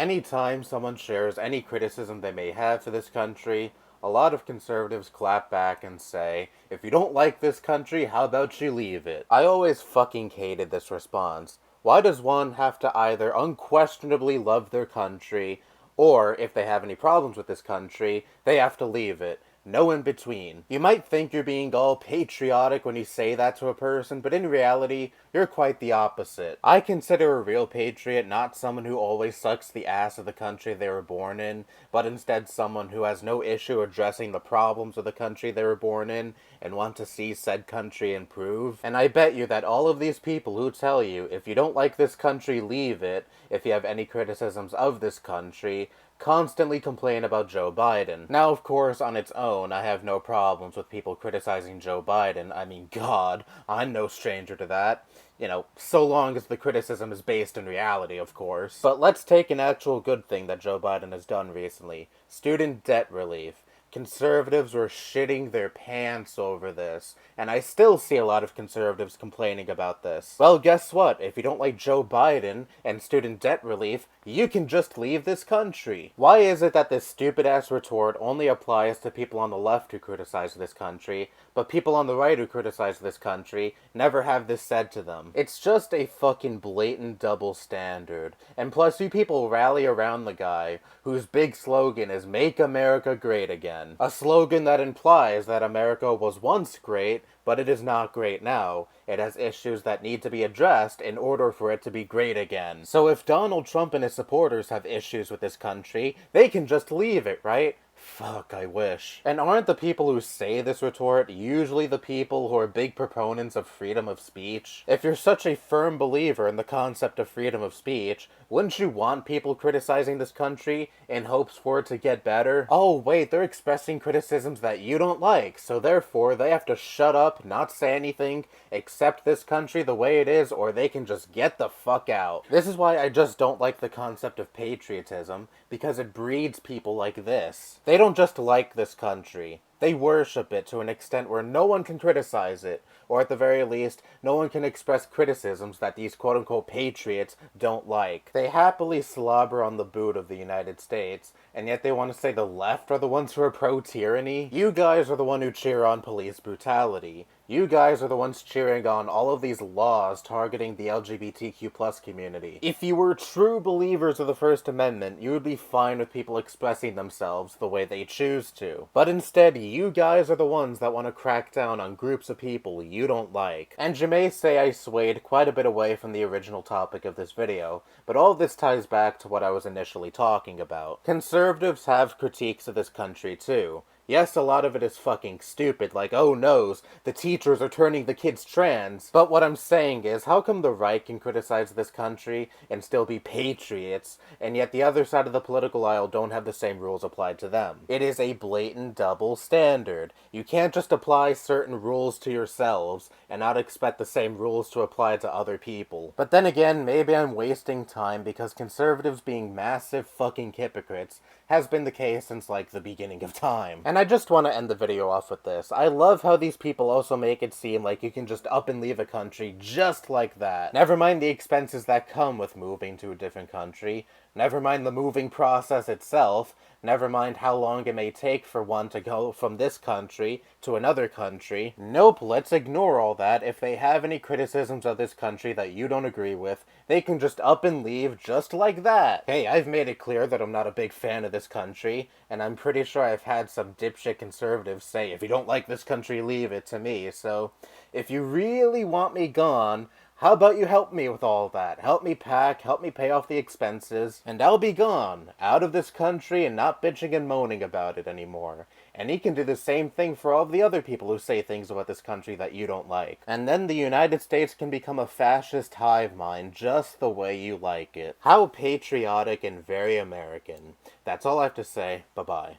Anytime someone shares any criticism they may have for this country, a lot of conservatives clap back and say, if you don't like this country, how about you leave it? I always fucking hated this response. Why does one have to either unquestionably love their country, or if they have any problems with this country, they have to leave it? No in between. You might think you're being all patriotic when you say that to a person, but in reality, you're quite the opposite. I consider a real patriot not someone who always sucks the ass of the country they were born in, but instead someone who has no issue addressing the problems of the country they were born in and want to see said country improve. And I bet you that all of these people who tell you, if you don't like this country, leave it, if you have any criticisms of this country, constantly complain about Joe Biden. Now, of course, on its own, I have no problems with people criticizing Joe Biden. I mean, God, I'm no stranger to that. You know, so long as the criticism is based in reality, of course. But let's take an actual good thing that Joe Biden has done recently. Student debt relief. Conservatives were shitting their pants over this, and I still see a lot of conservatives complaining about this. Well, guess what? If you don't like Joe Biden and student debt relief, you can just leave this country. Why is it that this stupid-ass retort only applies to people on the left who criticize this country, but people on the right who criticize this country never have this said to them? It's just a fucking blatant double standard. And plus, you people rally around the guy whose big slogan is "Make America Great Again." A slogan that implies that America was once great, but it is not great now. It has issues that need to be addressed in order for it to be great again. So if Donald Trump and his supporters have issues with this country, they can just leave it, right? Fuck, I wish. And aren't the people who say this retort usually the people who are big proponents of freedom of speech? If you're such a firm believer in the concept of freedom of speech, wouldn't you want people criticizing this country in hopes for it to get better? Oh wait, they're expressing criticisms that you don't like, so therefore they have to shut up, not say anything, accept this country the way it is, or they can just get the fuck out. This is why I just don't like the concept of patriotism, because it breeds people like this. They don't just like this country. They worship it to an extent where no one can criticize it, or at the very least, no one can express criticisms that these quote-unquote patriots don't like. They happily slobber on the boot of the United States, and yet they want to say the left are the ones who are pro-tyranny? You guys are the one who cheer on police brutality. You guys are the ones cheering on all of these laws targeting the LGBTQ+ community. If you were true believers of the First Amendment, you would be fine with people expressing themselves the way they choose to. But instead, you guys are the ones that want to crack down on groups of people you don't like. And you may say I swayed quite a bit away from the original topic of this video, but all this ties back to what I was initially talking about. Conservatives have critiques of this country too. Yes, a lot of it is fucking stupid, like, oh noes, the teachers are turning the kids trans. But what I'm saying is, how come the right can criticize this country and still be patriots, and yet the other side of the political aisle don't have the same rules applied to them? It is a blatant double standard. You can't just apply certain rules to yourselves and not expect the same rules to apply to other people. But then again, maybe I'm wasting time because conservatives being massive fucking hypocrites has been the case since like the beginning of time. And I just want to end the video off with this. I love how these people also make it seem like you can just up and leave a country just like that. Never mind the expenses that come with moving to a different country. Never mind the moving process itself. Never mind how long it may take for one to go from this country to another country. Nope, let's ignore all that. If they have any criticisms of this country that you don't agree with, they can just up and leave just like that. Hey, I've made it clear that I'm not a big fan of this country, and I'm pretty sure I've had some dipshit conservatives say, if you don't like this country, leave it to me. So, if you really want me gone, how about you help me with all that? Help me pack, help me pay off the expenses, and I'll be gone, out of this country and not bitching and moaning about it anymore. And he can do the same thing for all the other people who say things about this country that you don't like. And then the United States can become a fascist hive mind just the way you like it. How patriotic and very American. That's all I have to say. Bye-bye.